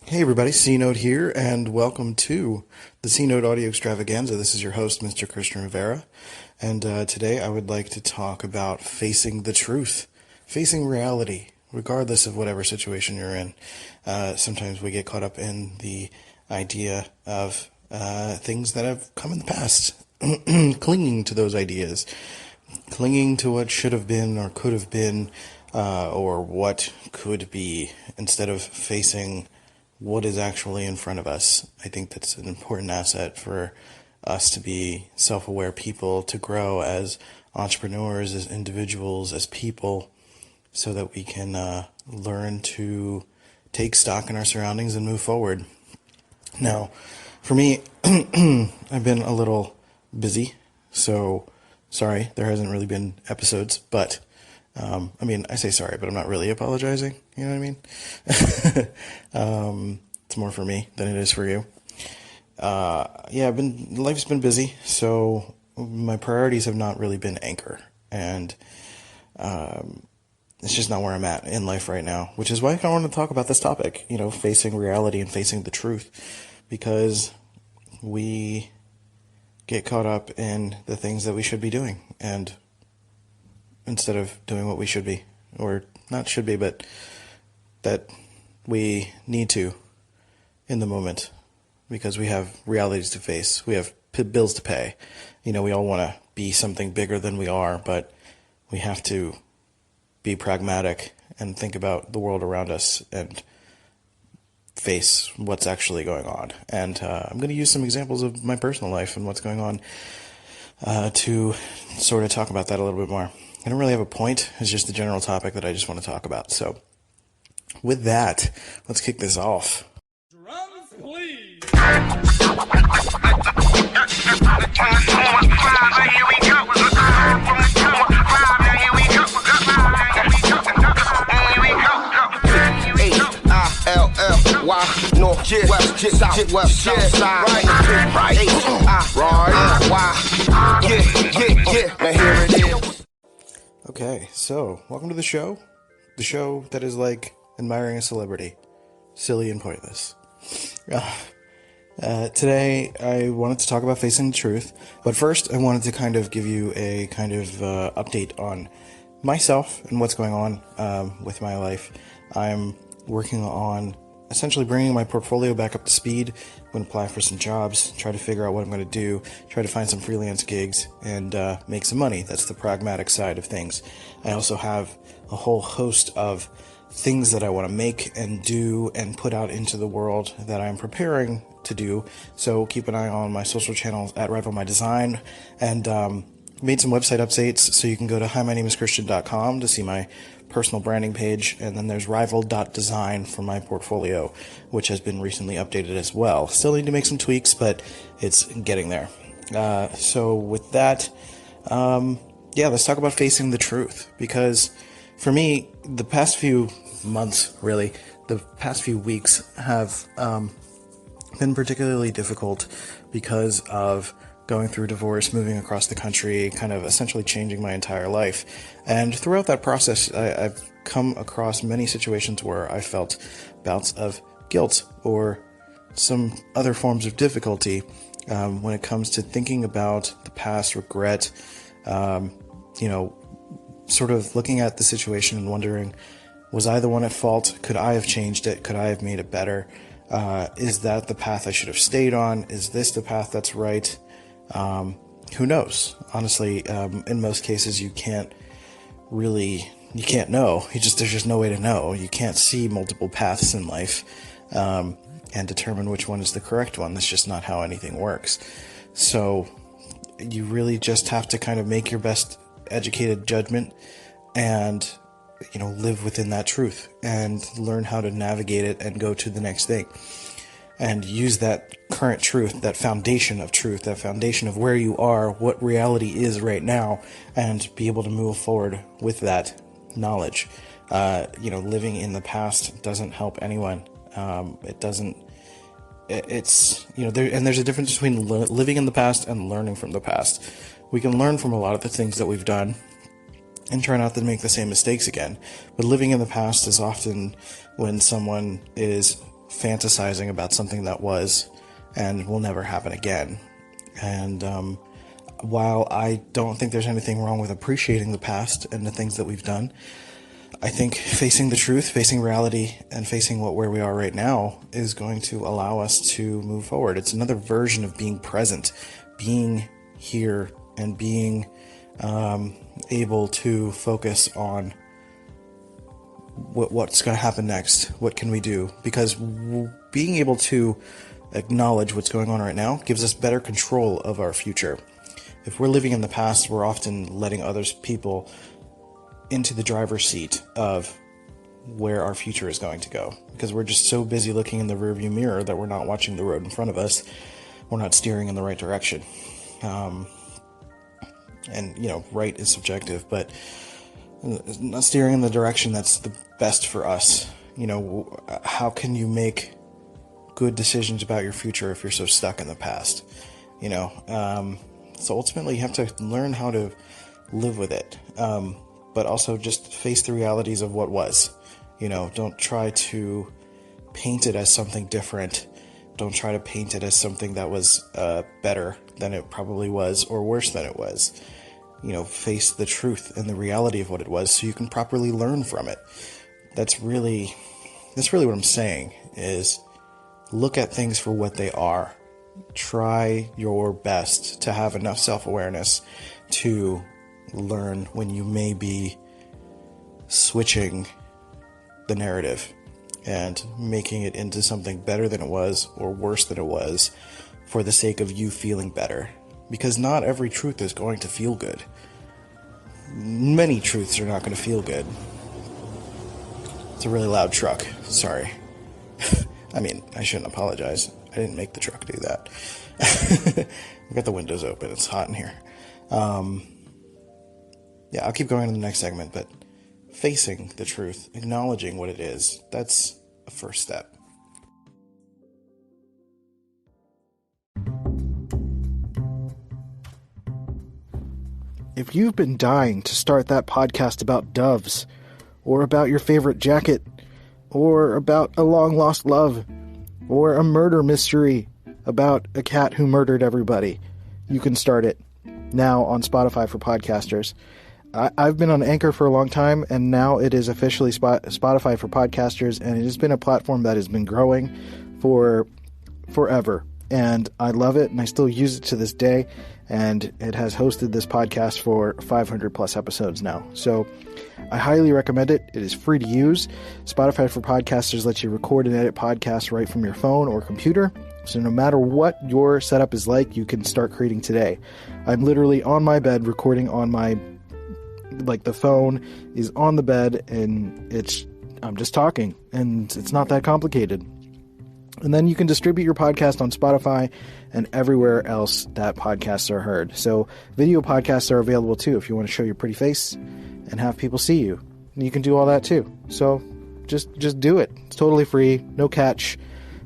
Hey everybody, CNOTE here, and welcome to the CNOTE Audio Extravaganza. This is your host, Mr. Christian Rivera, and today I would like to talk about facing the truth, facing reality, regardless of whatever situation you're in. Sometimes we get caught up in the idea of things that have come in the past, clinging to those ideas, clinging to what should have been or could have been, or what could be, instead of facing what is actually in front of us. I think that's an important asset for us to be self-aware people, to grow as entrepreneurs, as individuals, as people, so that we can learn to take stock in our surroundings and move forward. Now, for me, I've been a little busy, so sorry, there hasn't really been episodes, but I say sorry, but I'm not really apologizing. You know what I mean? It's more for me than it is for you. Life's been busy, so my priorities have not really been Anchor, and it's just not where I'm at in life right now, which is why I kind of want to talk about this topic, facing reality and facing the truth, because we get caught up in the things that we should be doing, and instead of doing what we should be, or not should be, but that we need to in the moment, because we have realities to face, we have bills to pay. We all want to be something bigger than we are, but we have to be pragmatic and think about the world around us and face what's actually going on. And I'm going to use some examples of my personal life and what's going on to sort of talk about that a little bit more. I don't really have a point. It's just a general topic that I just want to talk about. So with that, let's kick this off. Drums, please. Okay, so welcome to the show that is like admiring a celebrity, silly and pointless. Today I wanted to talk about facing the truth, but first I wanted to kind of give you a kind of update on myself and what's going on with my life. I'm working on essentially bringing my portfolio back up to speed. I'm going to apply for some jobs, try to figure out what I'm going to do, try to find some freelance gigs, and make some money. That's the pragmatic side of things. I also have a whole host of things that I want to make and do and put out into the world that I'm preparing to do. So keep an eye on my social channels at RivalMyDesign, and made some website updates, so you can go to HiMyNameIsChristian.com to see my personal branding page, and then there's rival.design for my portfolio, which has been recently updated as well. Still need to make some tweaks, but it's getting there. So with that, let's talk about facing the truth, because for me, the past few months, really, the past few weeks have been particularly difficult because of going through divorce, moving across the country, kind of essentially changing my entire life. And throughout that process, I've come across many situations where I felt bouts of guilt or some other forms of difficulty when it comes to thinking about the past, regret, sort of looking at the situation and wondering, was I the one at fault? Could I have changed it? Could I have made it better? Is that the path I should have stayed on? Is this the path that's right? Who knows? Honestly, in most cases, you can't know. There's just no way to know. You can't see multiple paths in life, and determine which one is the correct one. That's just not how anything works. So you really just have to kind of make your best educated judgment and, live within that truth and learn how to navigate it and go to the next thing. And use that current truth, that foundation of truth, that foundation of where you are, what reality is right now, and be able to move forward with that knowledge. Living in the past doesn't help anyone. There's a difference between living in the past and learning from the past. We can learn from a lot of the things that we've done and try not to make the same mistakes again. But living in the past is often when someone is fantasizing about something that was and will never happen again. And while I don't think there's anything wrong with appreciating the past and the things that we've done, I think facing the truth, facing reality, and facing where we are right now is going to allow us to move forward. It's another version of being present, being here, and being able to focus on what's going to happen next. What can we do? Because being able to acknowledge what's going on right now gives us better control of our future. If we're living in the past, we're often letting people into the driver's seat of where our future is going to go, because we're just so busy looking in the rearview mirror that we're not watching the road in front of us. We're not steering in the right direction. And, right is subjective, but not steering in the direction that's the best for us. How can you make good decisions about your future if you're so stuck in the past? So ultimately you have to learn how to live with it. But also just face the realities of what was. Don't try to paint it as something different. Don't try to paint it as something that was better than it probably was, or worse than it was. Face the truth and the reality of what it was so you can properly learn from it. That's really what I'm saying, is look at things for what they are. Try your best to have enough self-awareness to learn when you may be switching the narrative and making it into something better than it was or worse than it was for the sake of you feeling better. Because not every truth is going to feel good. Many truths are not going to feel good. It's a really loud truck. Sorry. I mean, I shouldn't apologize. I didn't make the truck do that. I've got the windows open. It's hot in here. Yeah, I'll keep going in the next segment, but facing the truth, acknowledging what it is, that's a first step. If you've been dying to start that podcast about doves, or about your favorite jacket, or about a long-lost love, or a murder mystery about a cat who murdered everybody, you can start it now on Spotify for podcasters. I've been on Anchor for a long time, and now it is officially Spotify for podcasters, and it has been a platform that has been growing for forever. And I love it, and I still use it to this day, and it has hosted this podcast for 500 plus episodes now. So I highly recommend it. It is free to use. Spotify for podcasters lets you record and edit podcasts right from your phone or computer. So no matter what your setup is like, you can start creating today. I'm literally on my bed recording on my, the phone is on the bed, and I'm just talking, and it's not that complicated. And then you can distribute your podcast on Spotify and everywhere else that podcasts are heard. So video podcasts are available too if you want to show your pretty face and have people see you. And you can do all that too. So just do it. It's totally free, no catch.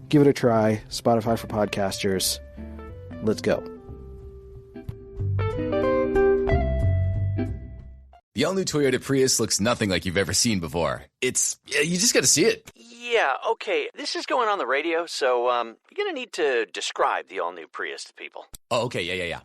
Give it a try. Spotify for podcasters. Let's go. The all-new Toyota Prius looks nothing like you've ever seen before. You just gotta see it. Yeah, okay, this is going on the radio, so, you're gonna need to describe the all-new Prius to people. Oh, okay, yeah.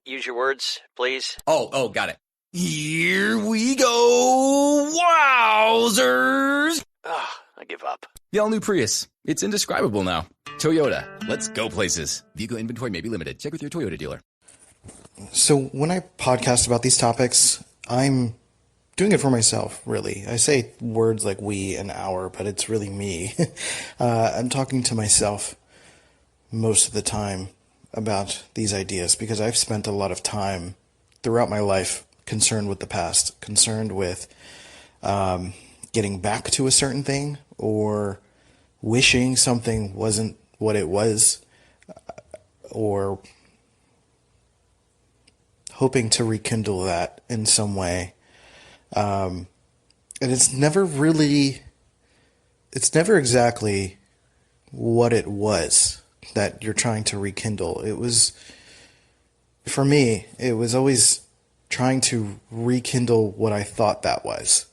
Use your words, please. Oh, got it. Here we go, wowzers! Ugh, I give up. The all-new Prius. It's indescribable now. Toyota. Let's go places. Vehicle inventory may be limited. Check with your Toyota dealer. So when I podcast about these topics, I'm doing it for myself, really. I say words like we and our, but it's really me. I'm talking to myself most of the time about these ideas because I've spent a lot of time throughout my life concerned with the past, concerned with getting back to a certain thing or wishing something wasn't what it was, or hoping to rekindle that in some way. And it's never exactly what it was that you're trying to rekindle. For me, it was always trying to rekindle what I thought that was.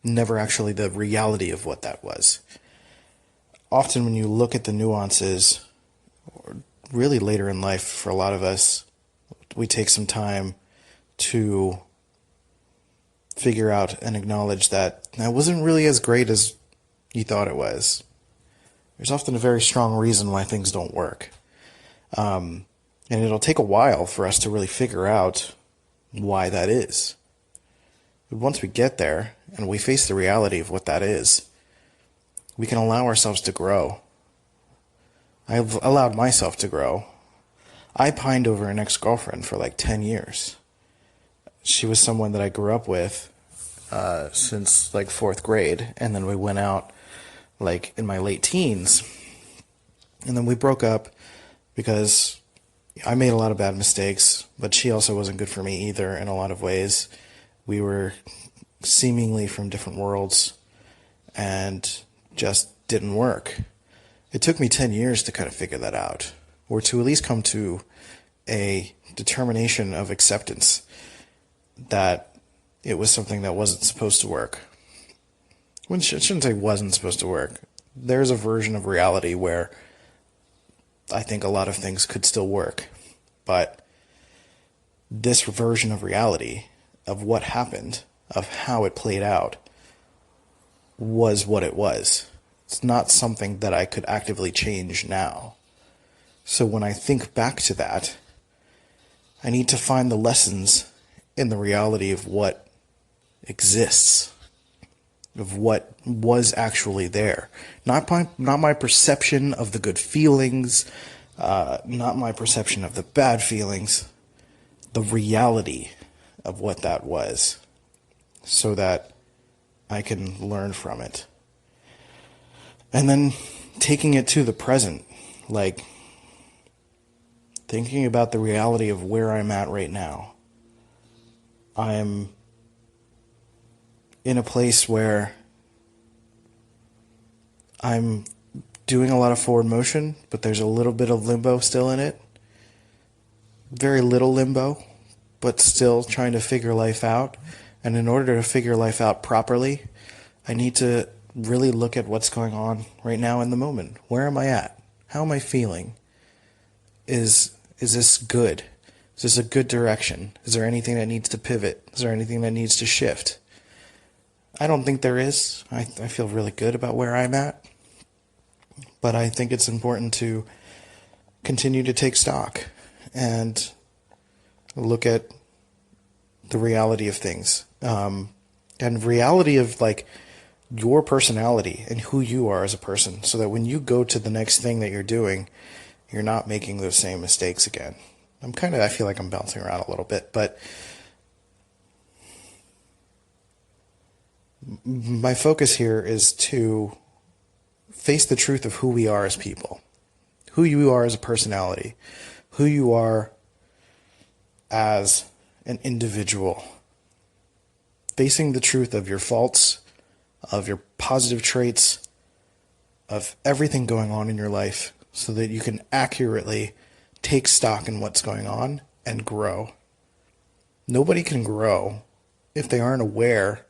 never actually the reality of what that was. Often when you look at the nuances, or really later in life for a lot of us, we take some time to figure out and acknowledge that wasn't really as great as you thought it was. There's often a very strong reason why things don't work. And it'll take a while for us to really figure out why that is. But once we get there and we face the reality of what that is, we can allow ourselves to grow. I've allowed myself to grow. I pined over an ex-girlfriend for like 10 years. She was someone that I grew up with since like 4th grade, and then we went out like in my late teens, and then we broke up because I made a lot of bad mistakes, but she also wasn't good for me either in a lot of ways. We were seemingly from different worlds and just didn't work. It took me 10 years to kind of figure that out, or to at least come to a determination of acceptance that it was something that wasn't supposed to work. I shouldn't say wasn't supposed to work. There's a version of reality where I think a lot of things could still work, but this version of reality, of what happened, of how it played out, was what it was. It's not something that I could actively change now. So when I think back to that, I need to find the lessons in the reality of what exists, of what was actually there. Not my perception of the good feelings, not my perception of the bad feelings, the reality of what that was, so that I can learn from it. And then taking it to the present, like thinking about the reality of where I'm at right now. I'm in a place where I'm doing a lot of forward motion, but there's a little bit of limbo still in it. Very little limbo, but still trying to figure life out. And in order to figure life out properly, I need to really look at what's going on right now in the moment. Where am I at? How am I feeling? Is this good? Is this a good direction? Is there anything that needs to pivot? Is there anything that needs to shift? I don't think there is. I feel really good about where I'm at. But I think it's important to continue to take stock and look at the reality of things. And reality of like your personality and who you are as a person, so that when you go to the next thing that you're doing, you're not making those same mistakes again. I feel like I'm bouncing around a little bit, but my focus here is to face the truth of who we are as people, who you are as a personality, who you are as an individual. Facing the truth of your faults, of your positive traits, of everything going on in your life, so that you can accurately take stock in what's going on and grow. Nobody can grow if they aren't aware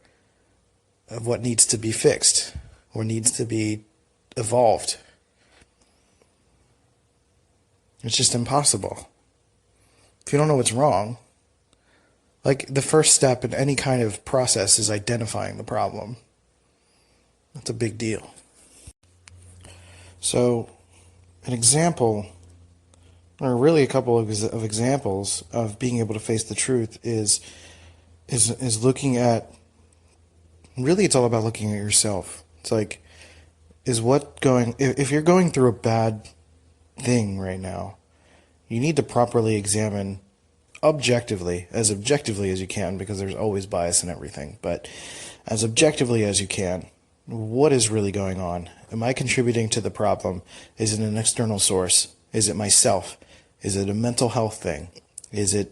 of what needs to be fixed or needs to be evolved. It's just impossible. If you don't know what's wrong, like the first step in any kind of process is identifying the problem. That's a big deal. So, an example, or really a couple of examples of being able to face the truth is looking at, really it's all about looking at yourself. It's like, if you're going through a bad thing right now, you need to properly examine objectively as you can, because there's always bias in everything, but as objectively as you can, what is really going on? Am I contributing to the problem? Is it an external source? Is it myself? Is it a mental health thing?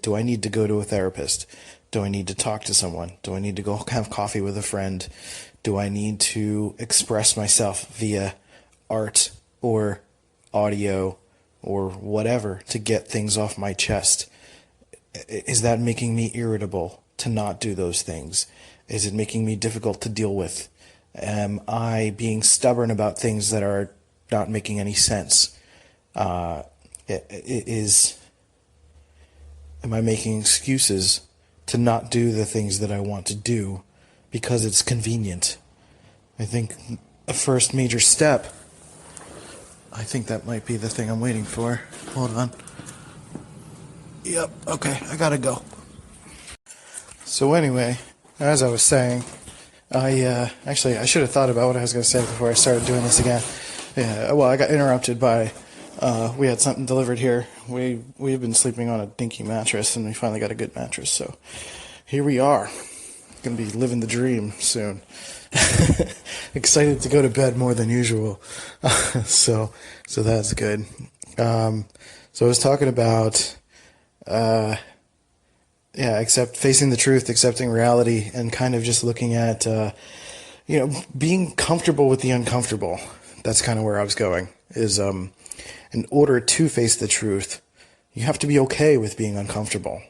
Do I need to go to a therapist? Do I need to talk to someone? Do I need to go have coffee with a friend? Do I need to express myself via art or audio or whatever to get things off my chest? Is that making me irritable to not do those things? Is it making me difficult to deal with? Am I being stubborn about things that are not making any sense? Am I making excuses to not do the things that I want to do because it's convenient? I think a first major step, I think that might be the thing I'm waiting for. Hold on. Yep, okay, I gotta go. So anyway, as I was saying, I should have thought about what I was going to say before I started doing this again. Yeah, well, I got interrupted by, we had something delivered here. We've been sleeping on a dinky mattress, and we finally got a good mattress, so here we are. Gonna be living the dream soon. Excited to go to bed more than usual. So that's good. So I was talking about, facing the truth, accepting reality, and kind of just looking at, being comfortable with the uncomfortable. That's kind of where I was going, is, in order to face the truth, you have to be okay with being uncomfortable.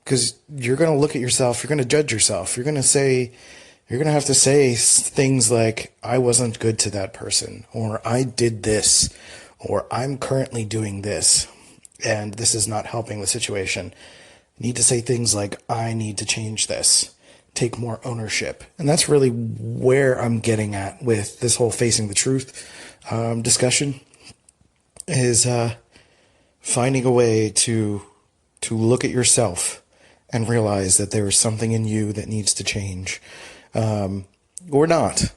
Because you're going to look at yourself, you're going to judge yourself, you're going to have to say things like, I wasn't good to that person, or I did this, or I'm currently doing this, and this is not helping the situation. You need to say things like, I need to change this, take more ownership. And that's really where I'm getting at with this whole facing the truth discussion, is finding a way to look at yourself and realize that there is something in you that needs to change, or not.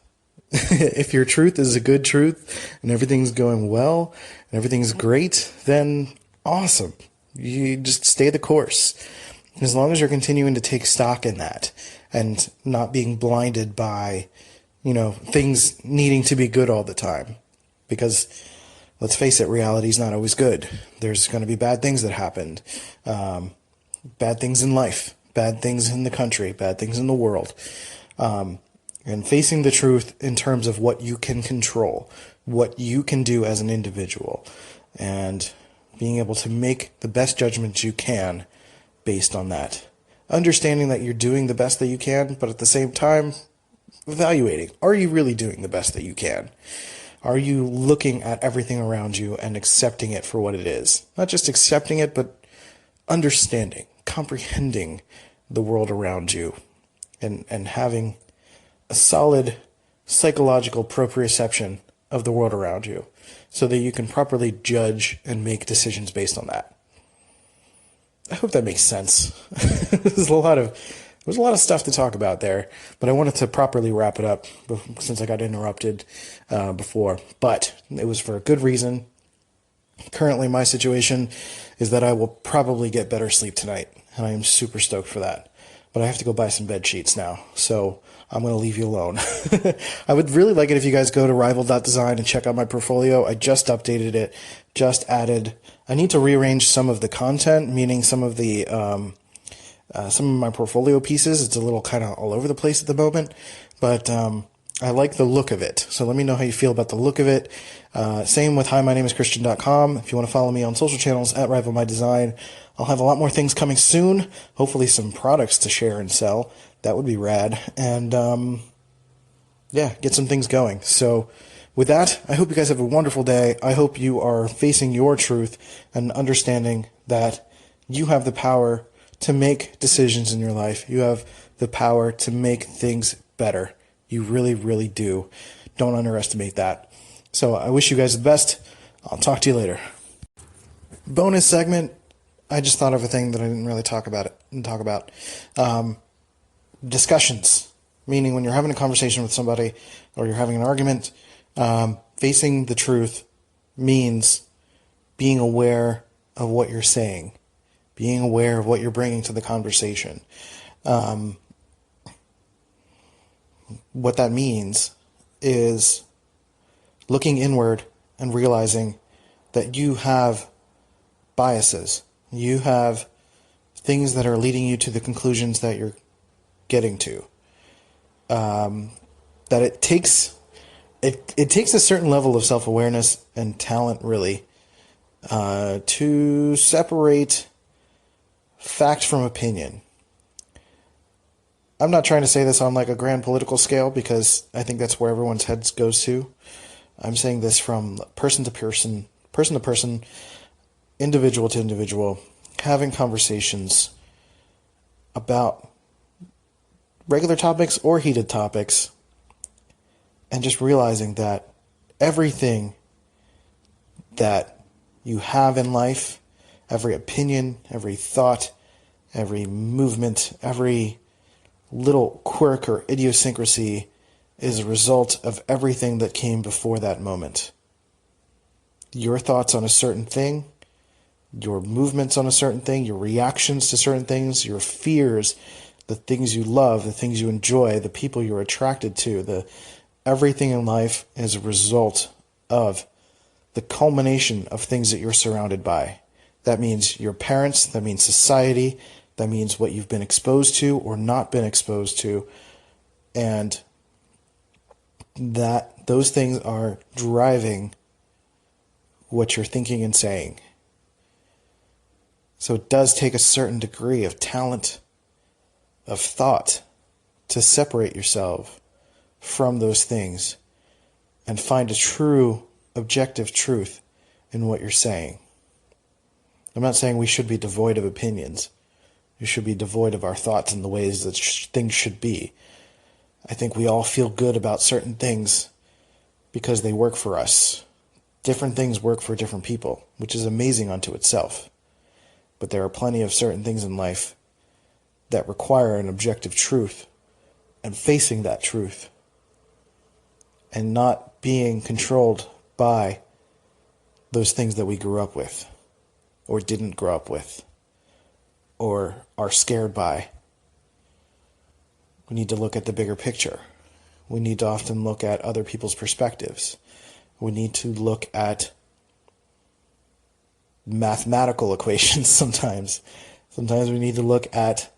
If your truth is a good truth and everything's going well and everything's great, then awesome. You just stay the course. As long as you're continuing to take stock in that and not being blinded by, things needing to be good all the time. Because let's face it, reality's not always good. There's going to be bad things that happened. Bad things in life, bad things in the country, bad things in the world. And facing the truth in terms of what you can control, what you can do as an individual, and being able to make the best judgments you can based on that. Understanding that you're doing the best that you can, but at the same time, evaluating. Are you really doing the best that you can? Are you looking at everything around you and accepting it for what it is? Not just accepting it, but understanding, comprehending the world around you, and having a solid psychological proprioception of the world around you so that you can properly judge and make decisions based on that. I hope that makes sense. There's a lot of stuff to talk about there, but I wanted to properly wrap it up since I got interrupted before. But it was for a good reason. Currently, my situation is that I will probably get better sleep tonight, and I am super stoked for that. But I have to go buy some bed sheets now, so I'm going to leave you alone. I would really like it if you guys go to rival.design and check out my portfolio. I just updated it, just added. I need to rearrange some of the content, meaning some of my portfolio pieces. It's a little kind of all over the place at the moment, but I like the look of it. So let me know how you feel about the look of it. Same with HiMyNameIsChristian.com. If you want to follow me on social channels at RivalMyDesign, I'll have a lot more things coming soon. Hopefully some products to share and sell. That would be rad. And get some things going. So with that, I hope you guys have a wonderful day. I hope you are facing your truth and understanding that you have the power to make decisions in your life. You have the power to make things better. You really, really do. Don't underestimate that. So I wish you guys the best. I'll talk to you later. Bonus segment. I just thought of a thing that I didn't really talk about. Discussions. Meaning when you're having a conversation with somebody or you're having an argument, facing the truth means being aware of what you're saying, being aware of what you're bringing to the conversation. What that means is looking inward and realizing that you have biases. You have things that are leading you to the conclusions that you're getting to. That it takes a certain level of self-awareness and talent, really, to separate fact from opinion. I'm not trying to say this on like a grand political scale because I think that's where everyone's heads goes to. I'm saying this from person to person, individual to individual, having conversations about regular topics or heated topics, and just realizing that everything that you have in life, every opinion, every thought, every movement, every little quirk or idiosyncrasy is a result of everything that came before that moment. Your thoughts on a certain thing, your movements on a certain thing, your reactions to certain things, your fears, the things you love, the things you enjoy, the people you're attracted to, everything in life is a result of the culmination of things that you're surrounded by. That means your parents, that means society, that means what you've been exposed to or not been exposed to, and that those things are driving what you're thinking and saying. So it does take a certain degree of talent, of thought, to separate yourself from those things and find a true, objective truth in what you're saying. I'm not saying we should be devoid of opinions. We should be devoid of our thoughts and the ways that things should be. I think we all feel good about certain things because they work for us. Different things work for different people, which is amazing unto itself. But there are plenty of certain things in life that require an objective truth, and facing that truth and not being controlled by those things that we grew up with or didn't grow up with or are scared by. We need to look at the bigger picture. We need to often look at other people's perspectives. We need to look at mathematical equations sometimes. Sometimes we need to look at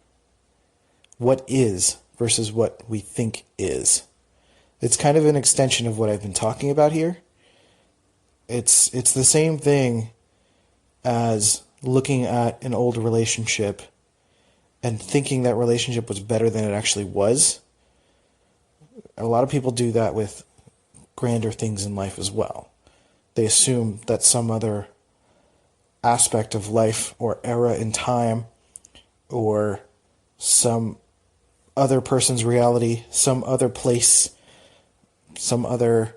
what is versus what we think is. It's kind of an extension of what I've been talking about here. It's the same thing as looking at an old relationship and thinking that relationship was better than it actually was. A lot of people do that with grander things in life as well. They assume that some other aspect of life or era in time or some other person's reality, some other place, some other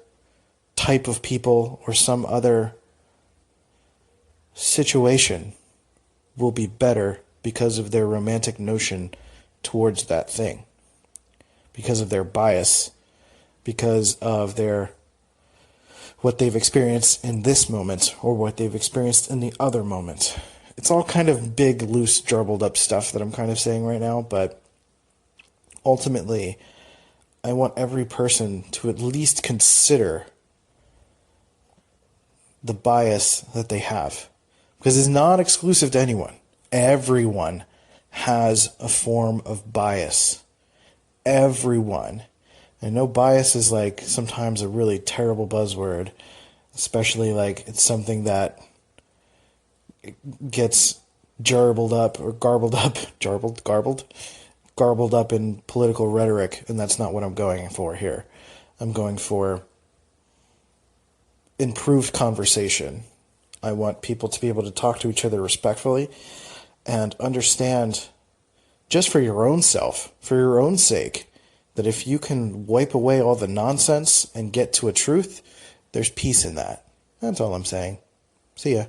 type of people, or some other situation will be better because of their romantic notion towards that thing, because of their bias, because of what they've experienced in this moment or what they've experienced in the other moment. It's all kind of big, loose, jumbled up stuff that I'm kind of saying right now, but ultimately, I want every person to at least consider the bias that they have, because it's not exclusive to anyone. Everyone has a form of bias. Everyone. I know bias is like sometimes a really terrible buzzword, especially like it's something that gets garbled up in political rhetoric, and that's not what I'm going for here. I'm going for improved conversation. I want people to be able to talk to each other respectfully and understand, just for your own self, for your own sake, that if you can wipe away all the nonsense and get to a truth, there's peace in that. That's all I'm saying. See ya.